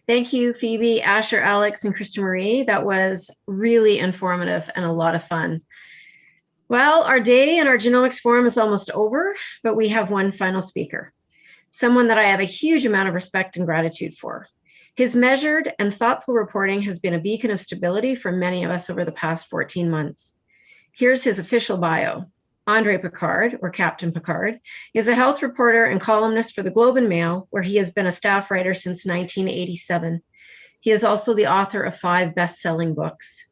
Thank you, Phoebe, Asher, Alex, and Krista Marie. That was really informative and a lot of fun. Well, our day in our Genomics Forum is almost over, but we have one final speaker, someone that I have a huge amount of respect and gratitude for. His measured and thoughtful reporting has been a beacon of stability for many of us over the past 14 months. Here's his official bio. André Picard, or Captain Picard, is a health reporter and columnist for the Globe and Mail, where he has been a staff writer since 1987. He is also the author of 5 best-selling books.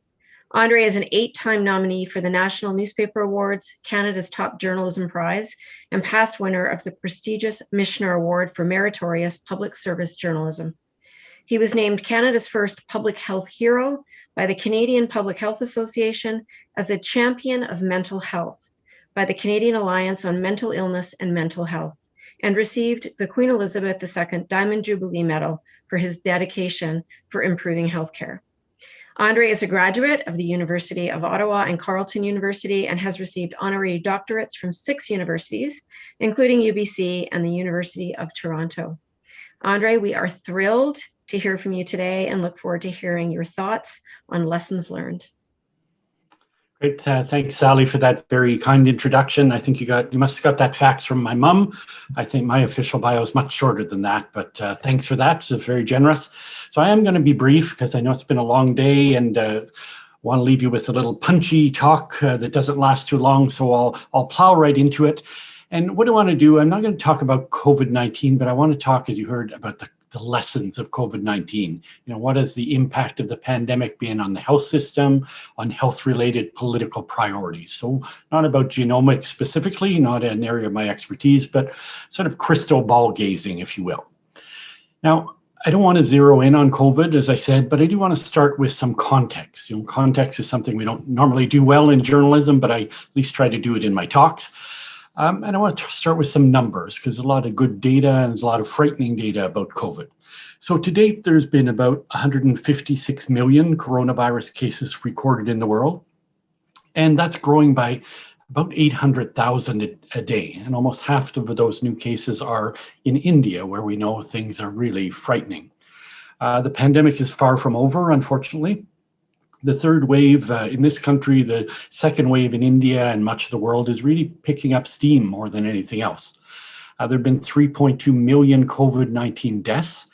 André is an 8-time nominee for the National Newspaper Awards, Canada's Top Journalism Prize, and past winner of the prestigious Michener Award for Meritorious Public Service Journalism. He was named Canada's first public health hero by the Canadian Public Health Association as a champion of mental health by the Canadian Alliance on Mental Illness and Mental Health, and received the Queen Elizabeth II Diamond Jubilee Medal for his dedication for improving healthcare. André is a graduate of the University of Ottawa and Carleton University and has received honorary doctorates from 6 universities, including UBC and the University of Toronto. André, we are thrilled to hear from you today and look forward to hearing your thoughts on lessons learned. Great, thanks, Sally, for that very kind introduction. I think you must have got that fax from my mom. I think my official bio is much shorter than that, but thanks for that. It's very generous. So I am going to be brief because I know it's been a long day and want to leave you with a little punchy talk that doesn't last too long. So I'll plow right into it. And what I want to do, I'm not going to talk about COVID-19, but I want to talk, as you heard, about the lessons of COVID-19. What has the impact of the pandemic been on the health system, on health-related political priorities? So not about genomics specifically, not an area of my expertise, but sort of crystal ball gazing, if you will. Now, I don't want to zero in on COVID, as I said, but I do want to start with some context. Context is something we don't normally do well in journalism, but I at least try to do it in my talks. And I want to start with some numbers because there's a lot of good data and there's a lot of frightening data about COVID. So to date, there's been about 156 million coronavirus cases recorded in the world. And that's growing by about 800,000 a day. And almost half of those new cases are in India, where we know things are really frightening. The pandemic is far from over, unfortunately. The third wave in this country, the second wave in India and much of the world is really picking up steam more than anything else. There have been 3.2 million COVID-19 deaths.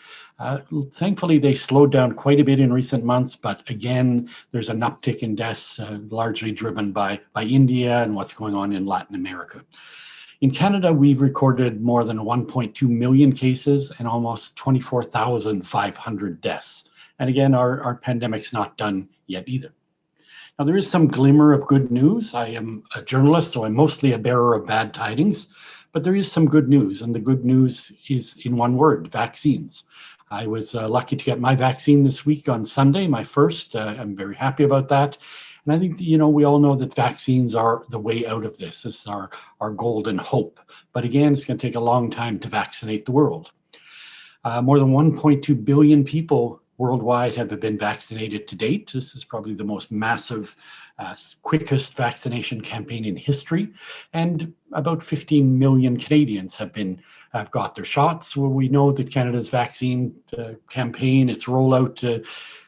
Thankfully, they slowed down quite a bit in recent months, but again, there's an uptick in deaths largely driven by India and what's going on in Latin America. In Canada, we've recorded more than 1.2 million cases and almost 24,500 deaths. And again, our pandemic's not done yet either. Now, there is some glimmer of good news. I am a journalist, so I'm mostly a bearer of bad tidings, but there is some good news. And the good news is in one word: vaccines. I was lucky to get my vaccine this week on Sunday, my first. I'm very happy about that. And I think, we all know that vaccines are the way out of this. This is our golden hope. But again, it's going to take a long time to vaccinate the world. More than 1.2 billion people worldwide have been vaccinated to date. This is probably the most massive, quickest vaccination campaign in history. And about 15 million Canadians have got their shots. Well, we know that Canada's vaccine campaign, its rollout,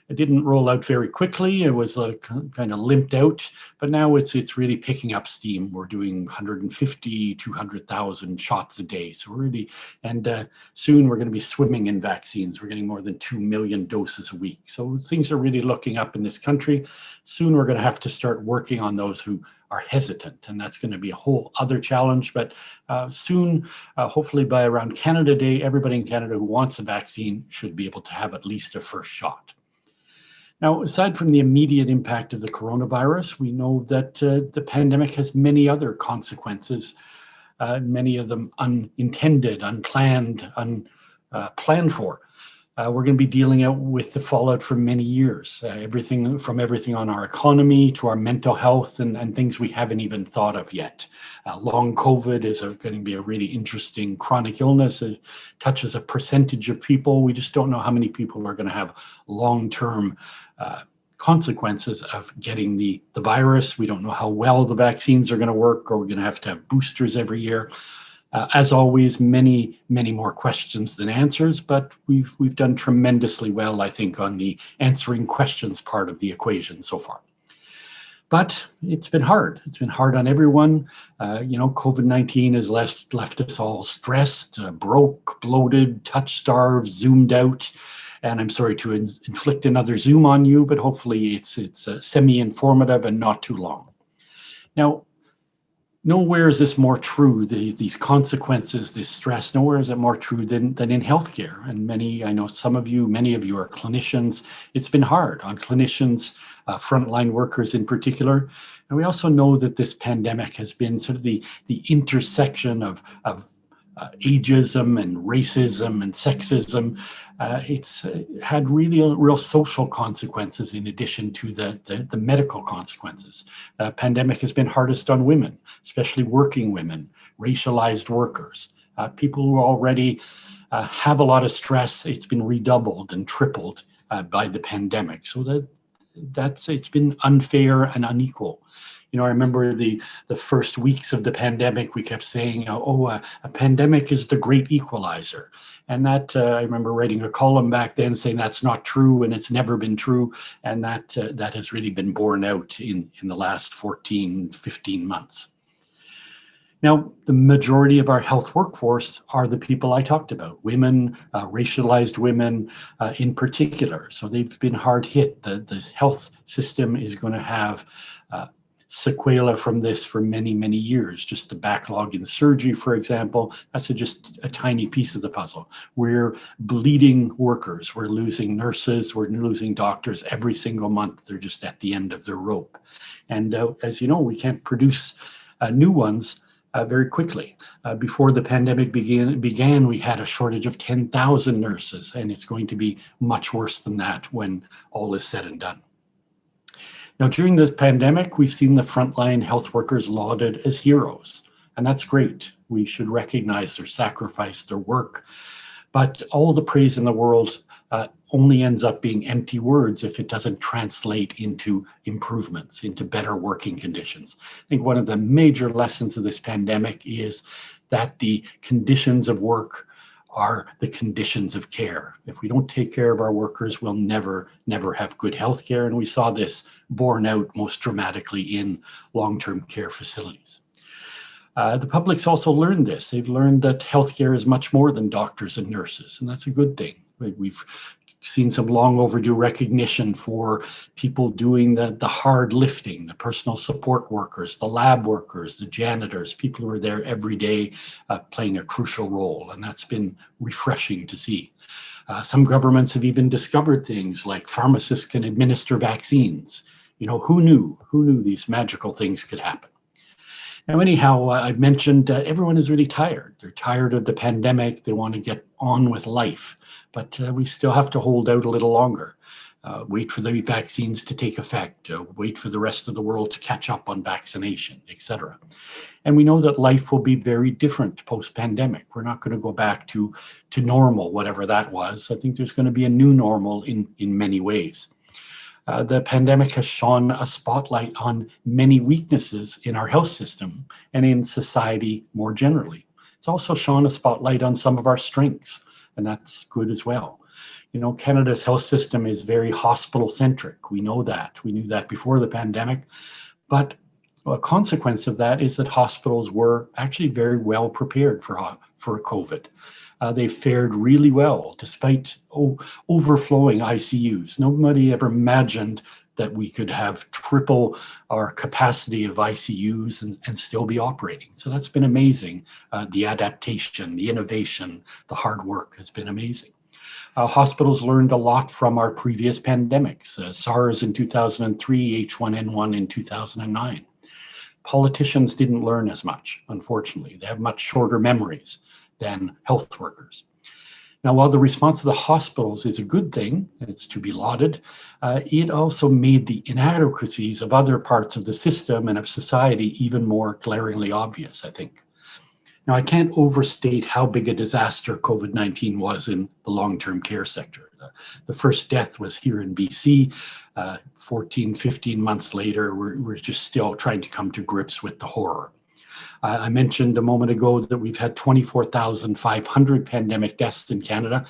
it didn't roll out very quickly. It was kind of limped out, but now it's really picking up steam. We're doing 150, 200,000 shots a day. So really, and soon we're going to be swimming in vaccines. We're getting more than 2 million doses a week. So things are really looking up in this country. Soon we're going to have to start working on those who are hesitant, and that's going to be a whole other challenge. But soon, hopefully by around Canada Day, everybody in Canada who wants a vaccine should be able to have at least a first shot. Now, aside from the immediate impact of the coronavirus, we know that the pandemic has many other consequences, many of them unintended, unplanned, unplanned for. We're going to be dealing with the fallout for many years, everything on our economy to our mental health and things we haven't even thought of yet. Long COVID is going to be a really interesting chronic illness. It touches a percentage of people. We just don't know how many people are going to have long-term consequences of getting the virus. We don't know how well the vaccines are going to work, or we're going to have boosters every year. As always, many more questions than answers, but we've done tremendously well, I think, on the answering questions part of the equation so far. But it's been hard. It's been hard on everyone. COVID-19 has left us all stressed, broke, bloated, touch-starved, zoomed out. And I'm sorry to inflict another Zoom on you, but hopefully it's semi-informative and not too long. Now, nowhere is this more true, these consequences, this stress, nowhere is it more true than in healthcare. And I know many of you are clinicians. It's been hard on clinicians, frontline workers in particular. And we also know that this pandemic has been sort of the intersection of ageism and racism and sexism. It's had real social consequences in addition to the medical consequences. Pandemic has been hardest on women, especially working women, racialized workers, people who already have a lot of stress. It's been redoubled and tripled by the pandemic. So it's been unfair and unequal. I remember the first weeks of the pandemic, we kept saying, a pandemic is the great equalizer. And that I remember writing a column back then saying that's not true and it's never been true. And that has really been borne out in the last 14, 15 months. Now, the majority of our health workforce are the people I talked about, women, racialized women in particular. So they've been hard hit. The health system is going to have sequela from this for many years. Just the backlog in surgery, for example, that's just a tiny piece of the puzzle. We're bleeding workers. We're losing nurses. We're losing doctors every single month. They're just at the end of their rope. And as you know, we can't produce new ones very quickly. Before the pandemic began, we had a shortage of 10,000 nurses, and it's going to be much worse than that when all is said and done. Now, during this pandemic, we've seen the frontline health workers lauded as heroes, and that's great. We should recognize their sacrifice, their work, but all the praise in the world only ends up being empty words if it doesn't translate into improvements, into better working conditions. I think one of the major lessons of this pandemic is that the conditions of work are the conditions of care. If we don't take care of our workers, we'll never have good health care. And we saw this borne out most dramatically in long-term care facilities. The public's also learned this. They've learned that healthcare is much more than doctors and nurses, and that's a good thing. We've seen some long overdue recognition for people doing the hard lifting, the personal support workers, the lab workers, the janitors, people who are there every day playing a crucial role. And that's been refreshing to see. Some governments have even discovered things like pharmacists can administer vaccines. Who knew these magical things could happen? Now, anyhow, I've mentioned everyone is really tired. They're tired of the pandemic. They want to get on with life, but we still have to hold out a little longer. Wait for the vaccines to take effect, wait for the rest of the world to catch up on vaccination, etc. And we know that life will be very different post-pandemic. We're not going to go back to normal, whatever that was. I think there's going to be a new normal in many ways. The pandemic has shone a spotlight on many weaknesses in our health system and in society more generally. It's also shone a spotlight on some of our strengths, and that's good as well. Canada's health system is very hospital-centric. We know that. We knew that before the pandemic. But a consequence of that is that hospitals were actually very well prepared for COVID. They fared really well despite overflowing ICUs. Nobody ever imagined that we could have triple our capacity of ICUs and still be operating. So that's been amazing. The adaptation, the innovation, the hard work has been amazing. Hospitals learned a lot from our previous pandemics, SARS in 2003, H1N1 in 2009. Politicians didn't learn as much, unfortunately. They have much shorter memories than health workers. Now, while the response of the hospitals is a good thing, and it's to be lauded, it also made the inadequacies of other parts of the system and of society even more glaringly obvious, I think. Now, I can't overstate how big a disaster COVID-19 was in the long-term care sector. The first death was here in BC. 14, 15 months later, we're just still trying to come to grips with the horror. I mentioned a moment ago that we've had 24,500 pandemic deaths in Canada.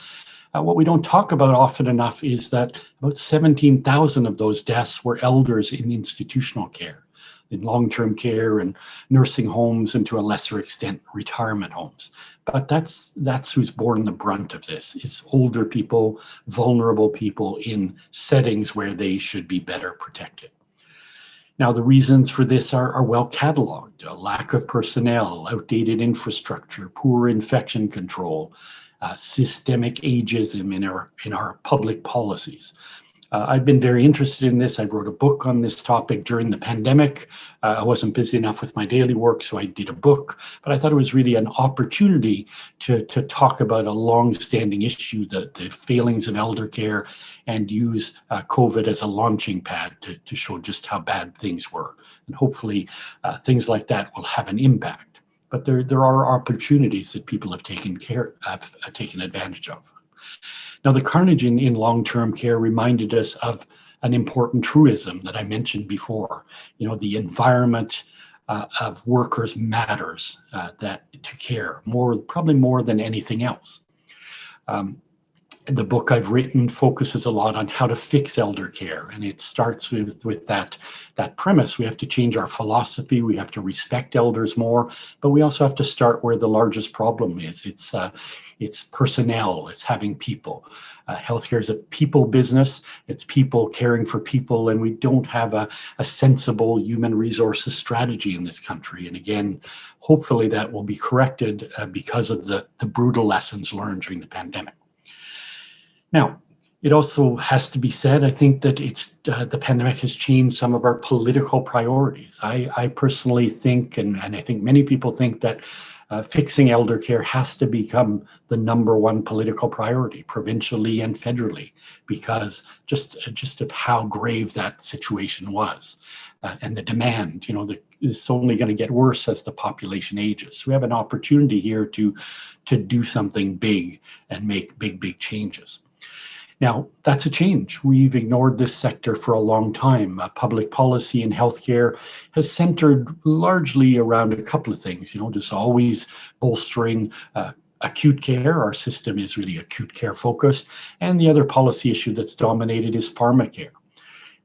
What we don't talk about often enough is that about 17,000 of those deaths were elders in institutional care, in long-term care and nursing homes, and to a lesser extent, retirement homes. But that's who's borne the brunt of this, is older people, vulnerable people in settings where they should be better protected. Now, the reasons for this are well cataloged: a lack of personnel, outdated infrastructure, poor infection control, systemic ageism in our public policies. I've been very interested in this. I wrote a book on this topic during the pandemic. I wasn't busy enough with my daily work, so I did a book, but I thought it was really an opportunity to talk about a long-standing issue, the failings of elder care, and use COVID as a launching pad to show just how bad things were. And hopefully things like that will have an impact. But there are opportunities that people have taken advantage of. Now, the carnage in long-term care reminded us of an important truism that I mentioned before. You know, the environment of workers matters to care, probably more than anything else. The book I've written focuses a lot on how to fix elder care, and it starts with that premise. We have to change our philosophy. We have to respect elders more, but we also have to start where the largest problem is. It's personnel. It's having people. Healthcare is a people business. It's people caring for people, and we don't have a sensible human resources strategy in this country. And again, hopefully that will be corrected because of the brutal lessons learned during the pandemic. Now, it also has to be said, I think that the pandemic has changed some of our political priorities. I personally think, and I think many people think, that fixing elder care has to become the #1 political priority, provincially and federally, because just of how grave that situation was, and the demand. You know, it's only going to get worse as the population ages. So we have an opportunity here to do something big and make big changes. Now, that's a change. We've ignored this sector for a long time. Public policy in healthcare has centered largely around a couple of things, just always bolstering acute care. Our system is really acute care focused. And the other policy issue that's dominated is Pharmacare.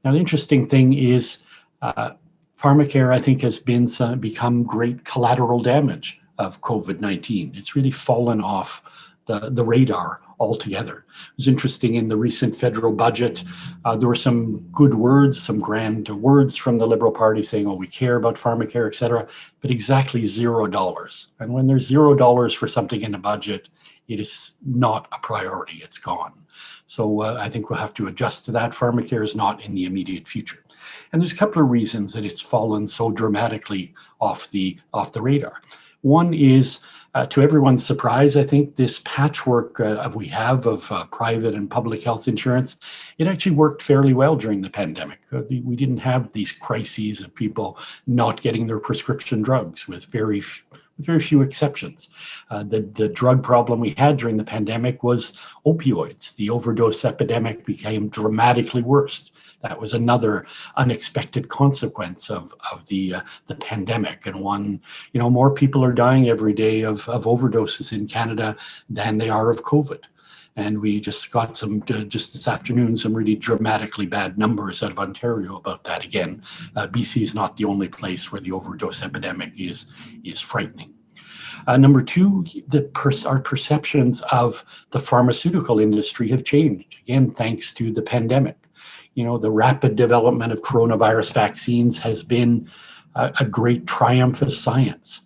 Now, the interesting thing is Pharmacare, I think, has become great collateral damage of COVID-19. It's really fallen off the radar altogether. It was interesting, in the recent federal budget, there were some good words, some grand words from the Liberal Party saying, oh, we care about Pharmacare, et cetera, but exactly $0. And when there's $0 for something in a budget, it is not a priority, it's gone. So I think we'll have to adjust to that. Pharmacare is not in the immediate future. And there's a couple of reasons that it's fallen so dramatically off the radar. One is, to everyone's surprise, I think, this patchwork we have of private and public health insurance, it actually worked fairly well during the pandemic. We didn't have these crises of people not getting their prescription drugs, with very few exceptions. The drug problem we had during the pandemic was opioids. The overdose epidemic became dramatically worse. That was another unexpected consequence of the pandemic. And one, more people are dying every day of overdoses in Canada than they are of COVID. And we just got just this afternoon, some really dramatically bad numbers out of Ontario about that again. BC is not the only place where the overdose epidemic is frightening. Number two, our perceptions of the pharmaceutical industry have changed, again, thanks to the pandemic. The rapid development of coronavirus vaccines has been a great triumph of science.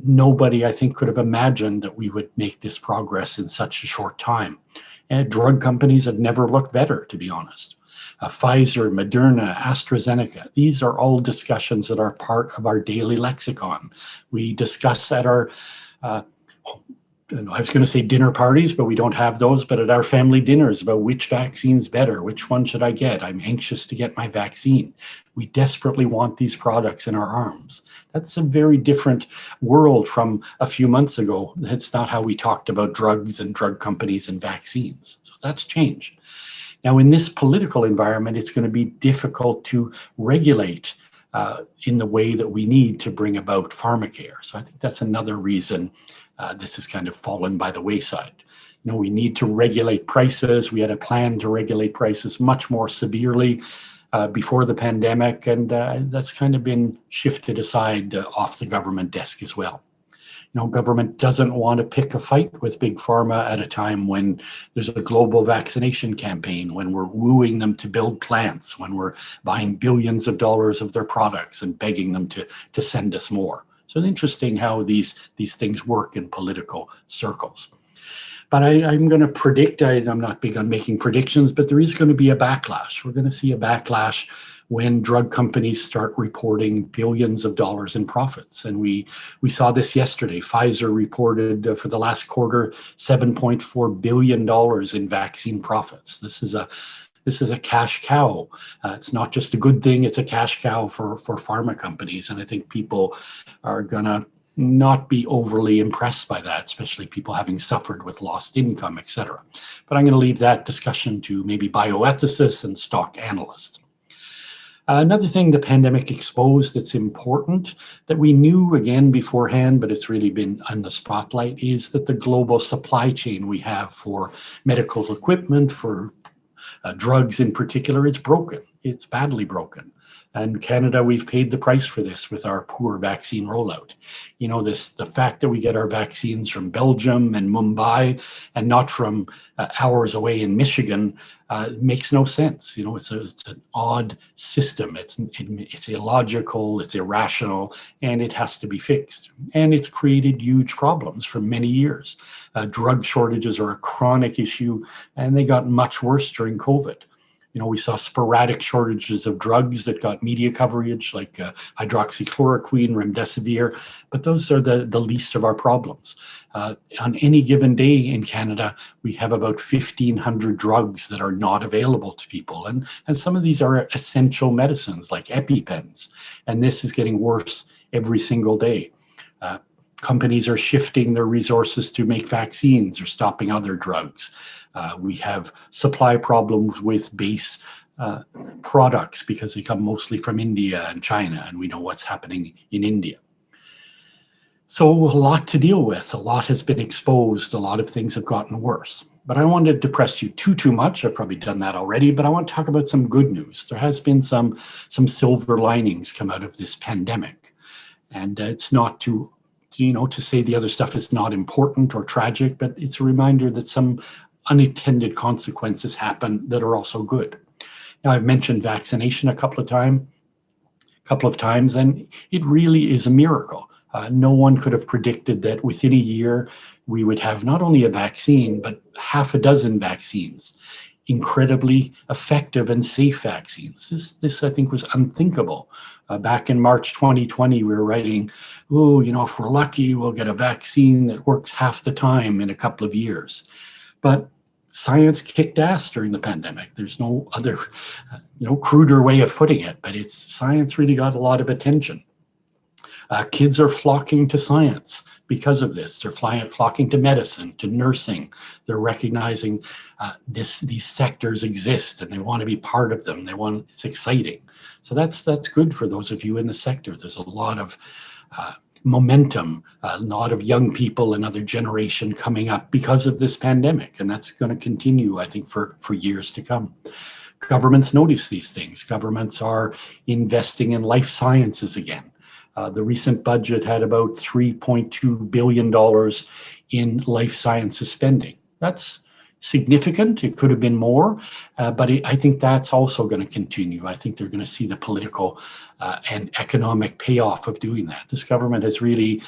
Nobody, I think, could have imagined that we would make this progress in such a short time. And drug companies have never looked better, to be honest. Pfizer, Moderna, AstraZeneca, these are all discussions that are part of our daily lexicon. We discuss at our I was going to say dinner parties, but we don't have those, but at our family dinners about which vaccine's better, which one should I get? I'm anxious to get my vaccine. We desperately want these products in our arms. That's a very different world from a few months ago. That's not how we talked about drugs and drug companies and vaccines. So that's changed. Now, in this political environment, it's going to be difficult to regulate in the way that we need to bring about Pharmacare. So I think that's another reason this has kind of fallen by the wayside. We need to regulate prices. We had a plan to regulate prices much more severely before the pandemic, and that's kind of been shifted aside off the government desk as well. Government doesn't want to pick a fight with big pharma at a time when there's a global vaccination campaign, when we're wooing them to build plants, when we're buying billions of dollars of their products and begging them to send us more. So it's interesting how these things work in political circles. But I'm going to predict, I'm not big on making predictions, but there is going to be a backlash. We're going to see a backlash when drug companies start reporting billions of dollars in profits. And we saw this yesterday. Pfizer reported for the last quarter $7.4 billion in vaccine profits. This is a cash cow. It's not just a good thing, it's a cash cow for pharma companies. And I think people are going to not be overly impressed by that, especially people having suffered with lost income, et cetera. But I'm going to leave that discussion to maybe bioethicists and stock analysts. Another thing the pandemic exposed that's important that we knew again beforehand, but it's really been on the spotlight, is that the global supply chain we have for medical equipment, for drugs in particular, it's broken. It's badly broken. And Canada, we've paid the price for this with our poor vaccine rollout. The fact that we get our vaccines from Belgium and Mumbai and not from hours away in Michigan makes no sense. It's an odd system. It's illogical, it's irrational, and it has to be fixed. And it's created huge problems for many years. Drug shortages are a chronic issue, and they got much worse during COVID. We saw sporadic shortages of drugs that got media coverage, like hydroxychloroquine, remdesivir, but those are the least of our problems. On any given day in Canada, we have about 1,500 drugs that are not available to people. And some of these are essential medicines like EpiPens. And this is getting worse every single day. Companies are shifting their resources to make vaccines or stopping other drugs. We have supply problems with base products because they come mostly from India and China, and we know what's happening in India. So a lot to deal with. A lot has been exposed. A lot of things have gotten worse. But I don't want to depress you too much. I've probably done that already, but I want to talk about some good news. There has been some silver linings come out of this pandemic. And it's not to say the other stuff is not important or tragic, but it's a reminder that some unintended consequences happen that are also good. Now, I've mentioned vaccination a couple of times, and it really is a miracle. No one could have predicted that within a year we would have not only a vaccine, but half a dozen vaccines, incredibly effective and safe vaccines. This I think was unthinkable. Back in March 2020, we were writing, if we're lucky, we'll get a vaccine that works half the time in a couple of years. But science kicked ass during the pandemic. There's no other, cruder way of putting it, but science really got a lot of attention. Kids are flocking to science because of this. They're flocking to medicine, to nursing. They're recognizing these sectors exist and they want to be part of them. It's exciting. So that's good for those of you in the sector. There's a lot of momentum, a lot of young people, another generation coming up because of this pandemic. And that's going to continue, I think, for years to come. Governments notice these things. Governments are investing in life sciences again. The recent budget had about $3.2 billion in life sciences spending. That's significant. It could have been more, but I think that's also going to continue. I think they're going to see the political and economic payoff of doing that. This government has really,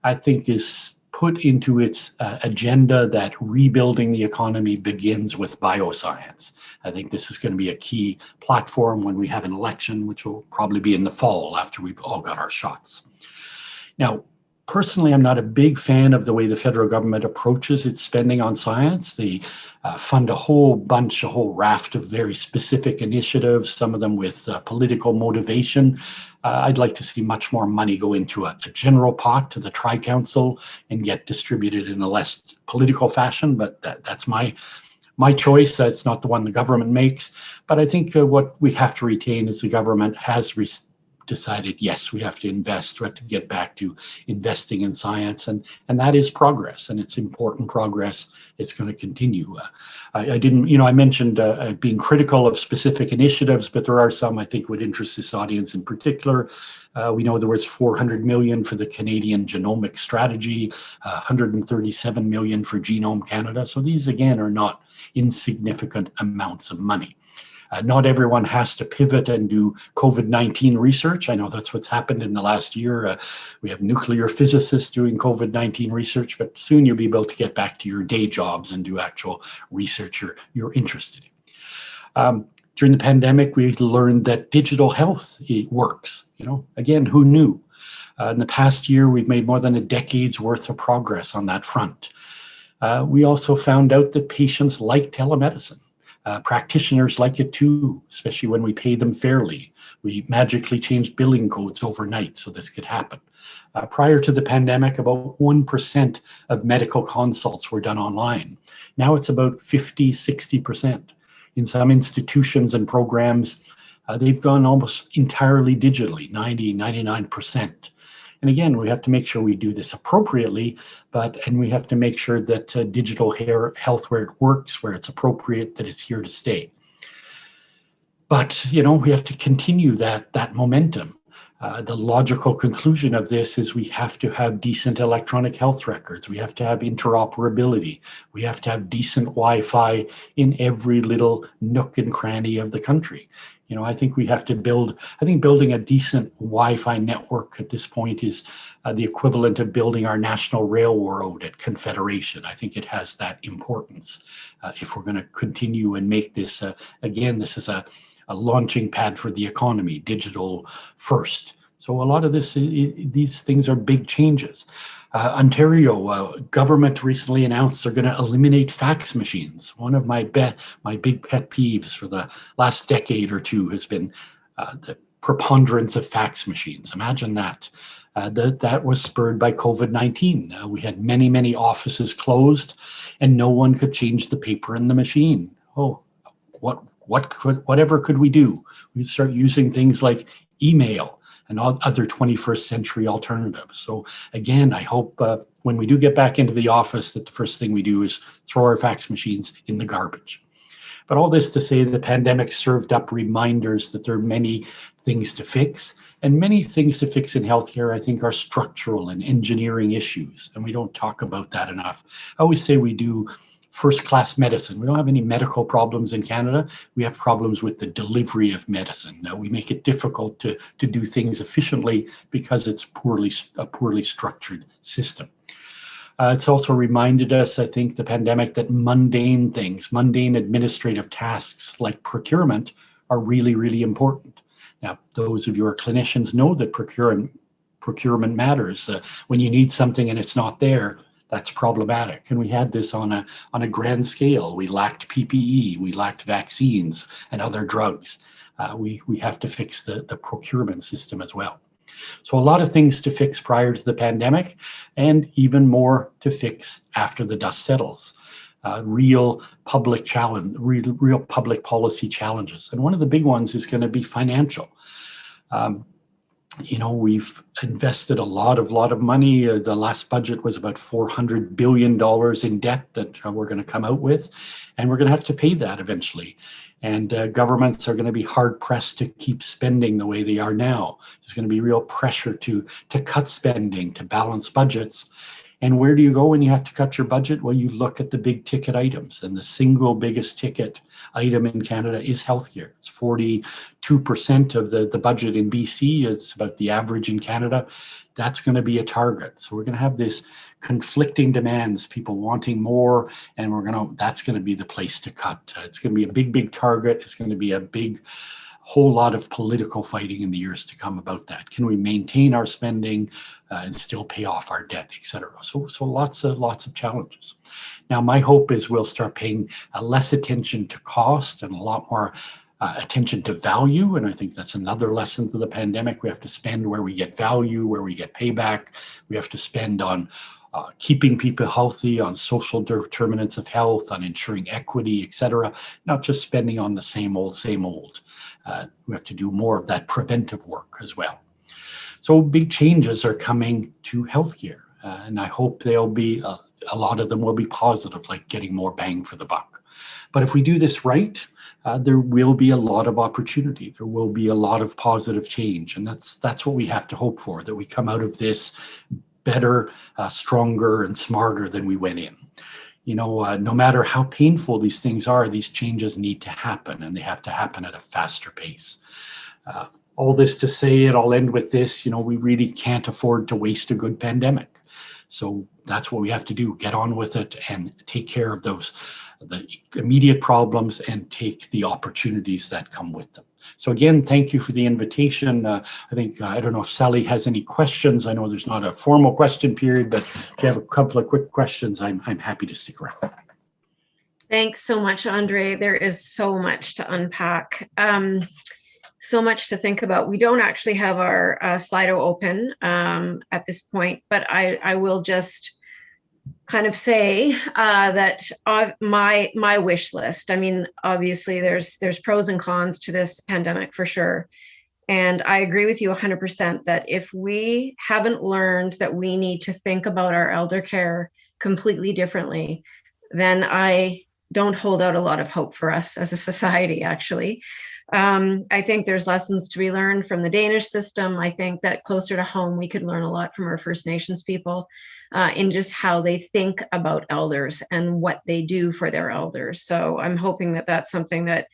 I think, is put into its agenda that rebuilding the economy begins with bioscience. I think this is going to be a key platform when we have an election, which will probably be in the fall after we've all got our shots. Now, personally, I'm not a big fan of the way the federal government approaches its spending on science. They fund a whole raft of very specific initiatives, some of them with political motivation. I'd like to see much more money go into a general pot to the Tri-Council and get distributed in a less political fashion, but that's my choice. That's not the one the government makes. But I think what we have to retain is the government has decided, yes, we have to invest. We have to get back to investing in science, and that is progress, and it's important progress. It's going to continue. I didn't, I mentioned being critical of specific initiatives, but there are some I think would interest this audience in particular. We know there was 400 million for the Canadian Genomics strategy, 137 million for Genome Canada. So these, again, are not insignificant amounts of money. Not everyone has to pivot and do COVID-19 research. I know that's what's happened in the last year. We have nuclear physicists doing COVID-19 research, but soon you'll be able to get back to your day jobs and do actual research you're interested in. During the pandemic, we learned that digital health works. Again, who knew? In the past year, we've made more than a decade's worth of progress on that front. We also found out that patients like telemedicine. Practitioners like it too, especially when we pay them fairly. We magically changed billing codes overnight so this could happen. Prior to the pandemic, about 1% of medical consults were done online. Now it's about 50, 60%. In some institutions and programs, they've gone almost entirely digitally, 90, 99%. And again, we have to make sure we do this appropriately, and we have to make sure that digital health, where it works, where it's appropriate, that it's here to stay. But, we have to continue that momentum. The logical conclusion of this is we have to have decent electronic health records. We have to have interoperability. We have to have decent Wi-Fi in every little nook and cranny of the country. I think we have to building a decent Wi-Fi network at this point is the equivalent of building our national railroad at Confederation. I think it has that importance if we're going to continue and make this, again, this is a launching pad for the economy, digital first. So a lot of these things are big changes. Ontario government recently announced they're going to eliminate fax machines. One of my big pet peeves for the last decade or two has been the preponderance of fax machines. Imagine that. That was spurred by COVID-19. We had many, many offices closed, and no one could change the paper in the machine. Oh, whatever could we do? We'd start using things like email and other 21st century alternatives. So again, I hope when we do get back into the office that the first thing we do is throw our fax machines in the garbage. But all this to say the pandemic served up reminders that there are many things to fix, and many things to fix in healthcare, I think, are structural and engineering issues, and we don't talk about that enough. I always say we do first-class medicine. We don't have any medical problems in Canada. We have problems with the delivery of medicine. Now, we make it difficult to do things efficiently because it's a poorly structured system. It's also reminded us, I think, the pandemic, that mundane administrative tasks like procurement are really, really important. Now, those of you who are clinicians know that procurement matters. When you need something and it's not there, that's problematic. And we had this on a grand scale. We lacked PPE, we lacked vaccines and other drugs. We have to fix the procurement system as well. So a lot of things to fix prior to the pandemic, and even more to fix after the dust settles. Real public policy challenges. And one of the big ones is going to be financial. We've invested a lot of money. The last budget was about $400 billion in debt that we're going to come out with, and we're going to have to pay that eventually. And governments are going to be hard pressed to keep spending the way they are now. There's going to be real pressure to cut spending, to balance budgets. And where do you go when you have to cut your budget? Well, you look at the big ticket items, and the single biggest ticket item in Canada is healthcare. It's 42% of the budget in BC. It's about the average in Canada. That's going to be a target. So we're going to have this conflicting demands, people wanting more, and that's going to be the place to cut. It's going to be a big target. It's going to be a whole lot of political fighting in the years to come about that. Can we maintain our spending and still pay off our debt, et cetera? So lots of challenges. Now, my hope is we'll start paying less attention to cost and a lot more attention to value. And I think that's another lesson to the pandemic. We have to spend where we get value, where we get payback. We have to spend on keeping people healthy, on social determinants of health, on ensuring equity, etc. Not just spending on the same old, same old. We have to do more of that preventive work as well. So big changes are coming to healthcare, and I hope they'll be, a lot of them will be positive, like getting more bang for the buck. But if we do this right, there will be a lot of opportunity. There will be a lot of positive change, and that's what we have to hope for, that we come out of this better, stronger, and smarter than we went in. You know, no matter how painful these things are, these changes need to happen, and they have to happen at a faster pace. All this to say, and I'll end with this, you know, we really can't afford to waste a good pandemic. So that's what we have to do, get on with it and take care of the immediate problems and take the opportunities that come with them. So again, thank you for the invitation. I don't know if Sally has any questions. I know there's not a formal question period, but if you have a couple of quick questions, I'm happy to stick around. Thanks so much, Andre. There is so much to unpack. So much to think about. We don't actually have our Slido open at this point, but I will just kind of say that my wish list. I mean, obviously there's pros and cons to this pandemic for sure. And I agree with you 100% that if we haven't learned that we need to think about our elder care completely differently, then I don't hold out a lot of hope for us as a society, actually. I think there's lessons to be learned from the Danish system. I think that closer to home, we could learn a lot from our First Nations people in just how they think about elders and what they do for their elders. So I'm hoping that that's something that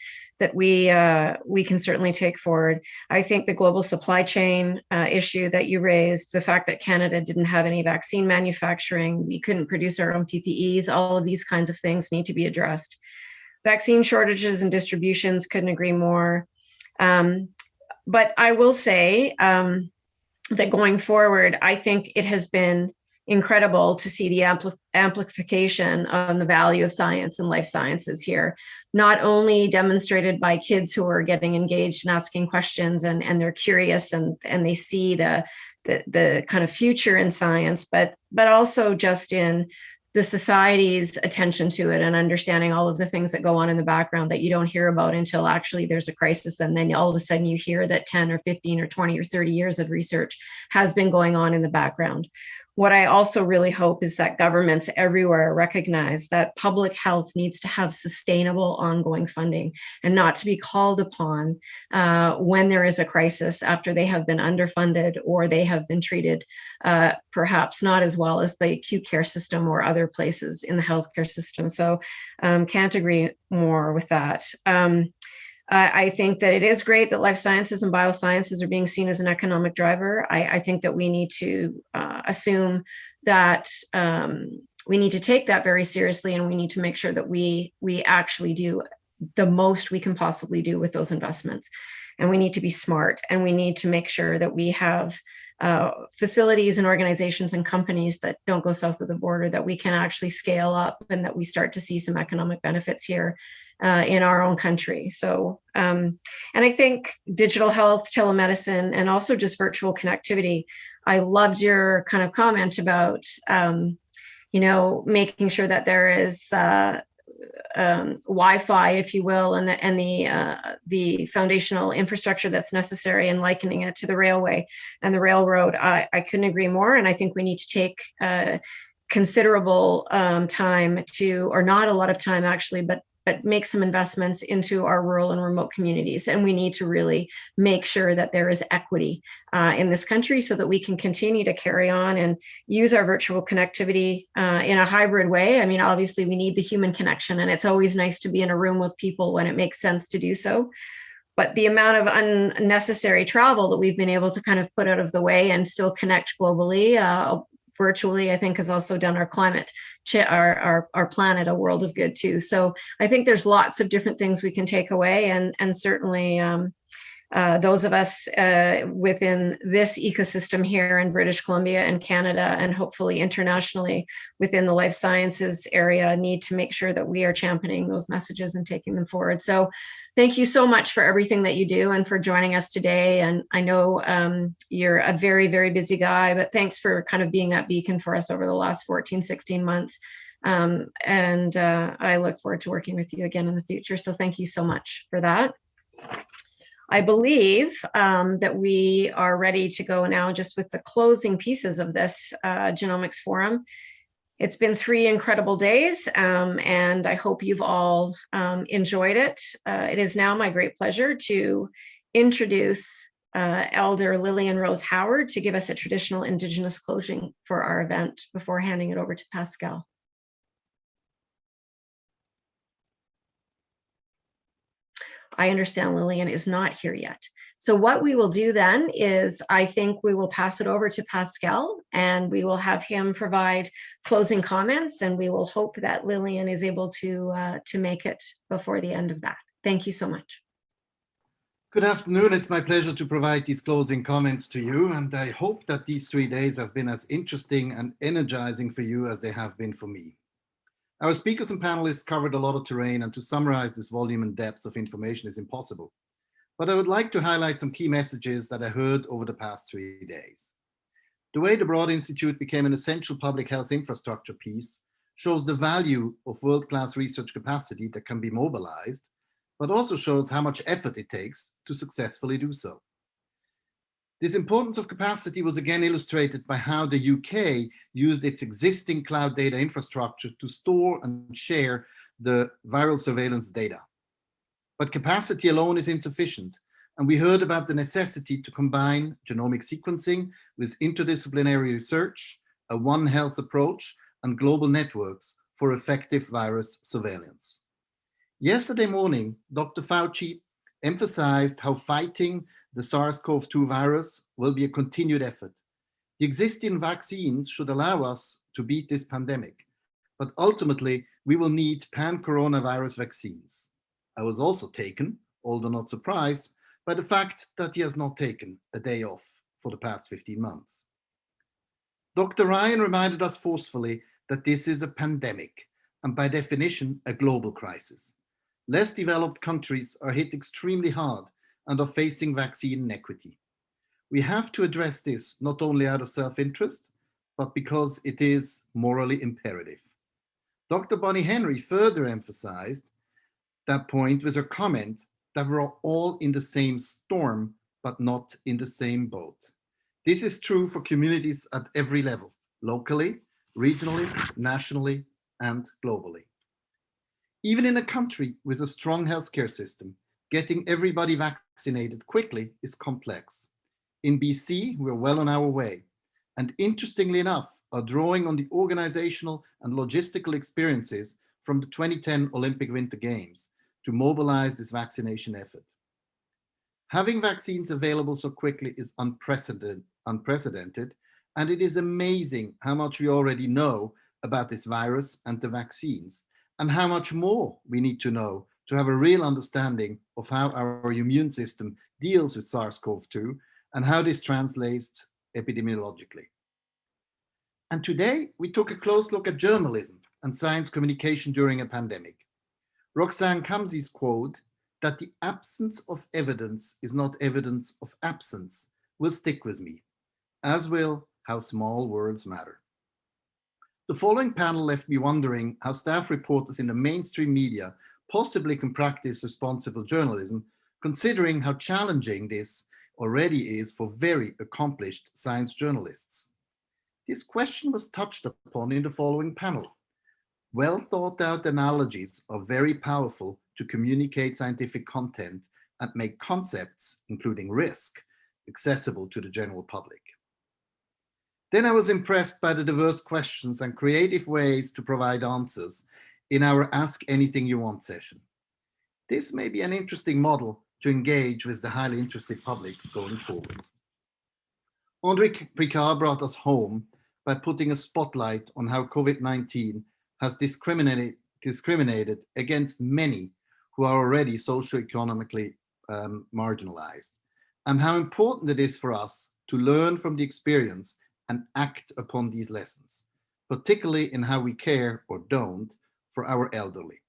we can certainly take forward. I think the global supply chain issue that you raised, the fact that Canada didn't have any vaccine manufacturing, we couldn't produce our own PPEs, all of these kinds of things need to be addressed. Vaccine shortages and distributions, couldn't agree more. But I will say that going forward, I think it has been incredible to see the amplification on the value of science and life sciences here, not only demonstrated by kids who are getting engaged and asking questions and they're curious and they see the kind of future in science, but also just in the society's attention to it and understanding all of the things that go on in the background that you don't hear about until actually there's a crisis. And then all of a sudden you hear that 10 or 15 or 20 or 30 years of research has been going on in the background. What I also really hope is that governments everywhere recognize that public health needs to have sustainable ongoing funding and not to be called upon when there is a crisis after they have been underfunded or they have been treated perhaps not as well as the acute care system or other places in the healthcare system. So can't agree more with that. I think that it is great that life sciences and biosciences are being seen as an economic driver. I think that we need to assume that we need to take that very seriously, and we need to make sure that we actually do the most we can possibly do with those investments. And we need to be smart, and we need to make sure that we have facilities and organizations and companies that don't go south of the border, that we can actually scale up and that we start to see some economic benefits here in our own country. So, and I think digital health, telemedicine, and also just virtual connectivity. I loved your kind of comment about, making sure that there is Wi-Fi, if you will, and the foundational infrastructure that's necessary, and likening it to the railway and the railroad. I couldn't agree more, and I think we need to take considerable time to, or not a lot of time actually, but make some investments into our rural and remote communities. And we need to really make sure that there is equity in this country so that we can continue to carry on and use our virtual connectivity in a hybrid way. I mean, obviously we need the human connection, and it's always nice to be in a room with people when it makes sense to do so. But the amount of unnecessary travel that we've been able to kind of put out of the way and still connect globally, virtually, I think has also done our climate, our planet a world of good too. So I think there's lots of different things we can take away, and certainly those of us within this ecosystem here in British Columbia and Canada, and hopefully internationally within the life sciences area, need to make sure that we are championing those messages and taking them forward. So thank you so much for everything that you do and for joining us today. And I know you're a very, very busy guy, but thanks for kind of being that beacon for us over the last 14, 16 months. I look forward to working with you again in the future. So thank you so much for that. I believe that we are ready to go now just with the closing pieces of this Genomics Forum. It's been 3 incredible days, and I hope you've all enjoyed it. It is now my great pleasure to introduce Elder Lillian Rose Howard to give us a traditional Indigenous closing for our event before handing it over to Pascal. I understand Lillian is not here yet. So what we will do then is I think we will pass it over to Pascal and we will have him provide closing comments, and we will hope that Lillian is able to make it before the end of that. Thank you so much. Good afternoon. It's my pleasure to provide these closing comments to you, and I hope that these 3 days have been as interesting and energizing for you as they have been for me. Our speakers and panelists covered a lot of terrain, and to summarize this volume and depth of information is impossible. But I would like to highlight some key messages that I heard over the past 3 days. The way the Broad Institute became an essential public health infrastructure piece shows the value of world-class research capacity that can be mobilized, but also shows how much effort it takes to successfully do so. This importance of capacity was again illustrated by how the UK used its existing cloud data infrastructure to store and share the viral surveillance data. But capacity alone is insufficient, and we heard about the necessity to combine genomic sequencing with interdisciplinary research, a One Health approach, and global networks for effective virus surveillance. Yesterday morning, Dr. Fauci emphasized how fighting the SARS-CoV-2 virus will be a continued effort. The existing vaccines should allow us to beat this pandemic, but ultimately we will need pan-coronavirus vaccines. I was also taken, although not surprised, by the fact that he has not taken a day off for the past 15 months. Dr. Ryan reminded us forcefully that this is a pandemic, and by definition, a global crisis. Less developed countries are hit extremely hard and are facing vaccine inequity. We have to address this not only out of self-interest, but because it is morally imperative. Dr. Bonnie Henry further emphasized that point with her comment that we're all in the same storm, but not in the same boat. This is true for communities at every level, locally, regionally, nationally, and globally. Even in a country with a strong healthcare system, getting everybody vaccinated quickly is complex. In BC, we're well on our way, and interestingly enough, are drawing on the organizational and logistical experiences from the 2010 Olympic Winter Games to mobilize this vaccination effort. Having vaccines available so quickly is unprecedented, and it is amazing how much we already know about this virus and the vaccines, and how much more we need to know to have a real understanding of how our immune system deals with SARS-CoV-2 and how this translates epidemiologically. And today, we took a close look at journalism and science communication during a pandemic. Roxanne Kamsi's quote, that the absence of evidence is not evidence of absence, will stick with me, as will how small words matter. The following panel left me wondering how staff reporters in the mainstream media possibly can practice responsible journalism, considering how challenging this already is for very accomplished science journalists. This question was touched upon in the following panel. Well thought out analogies are very powerful to communicate scientific content and make concepts, including risk, accessible to the general public. Then I was impressed by the diverse questions and creative ways to provide answers in our Ask Anything You Want session. This may be an interesting model to engage with the highly interested public going forward. André Picard brought us home by putting a spotlight on how COVID-19 has discriminated against many who are already socioeconomically marginalized, and how important it is for us to learn from the experience and act upon these lessons, particularly in how we care or don't for our elderly.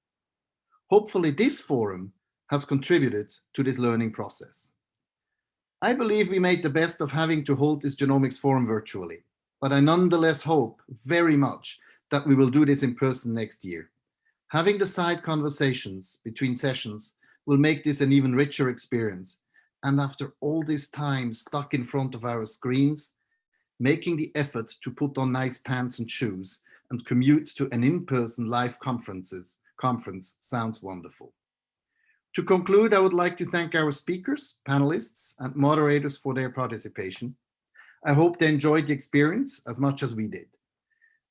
Hopefully this forum has contributed to this learning process. I believe we made the best of having to hold this Genomics Forum virtually, but I nonetheless hope very much that we will do this in person next year. Having the side conversations between sessions will make this an even richer experience. And after all this time stuck in front of our screens, making the effort to put on nice pants and shoes and commute to an in-person live conference sounds wonderful. To conclude, I would like to thank our speakers, panelists, and moderators for their participation. I hope they enjoyed the experience as much as we did.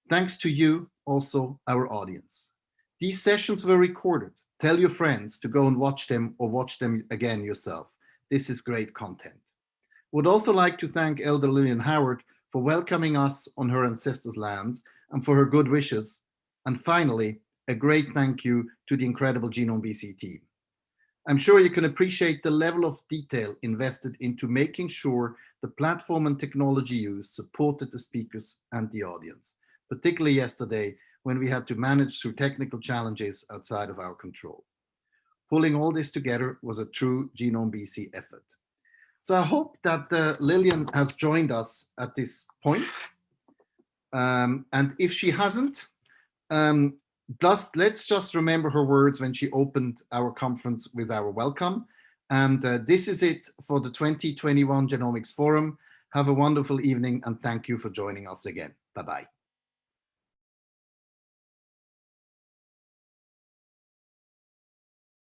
Thanks to you, also our audience. These sessions were recorded. Tell your friends to go and watch them or watch them again yourself. This is great content. Would also like to thank Elder Lillian Howard for welcoming us on her ancestors' land and for her good wishes. And finally, a great thank you to the incredible Genome BC team. I'm sure you can appreciate the level of detail invested into making sure the platform and technology used supported the speakers and the audience, particularly yesterday when we had to manage through technical challenges outside of our control. Pulling all this together was a true Genome BC effort. So I hope that Lillian has joined us at this point. And if she hasn't, let's just remember her words when she opened our conference with our welcome. And this is it for the 2021 Genomics Forum. Have a wonderful evening and thank you for joining us again. Bye-bye.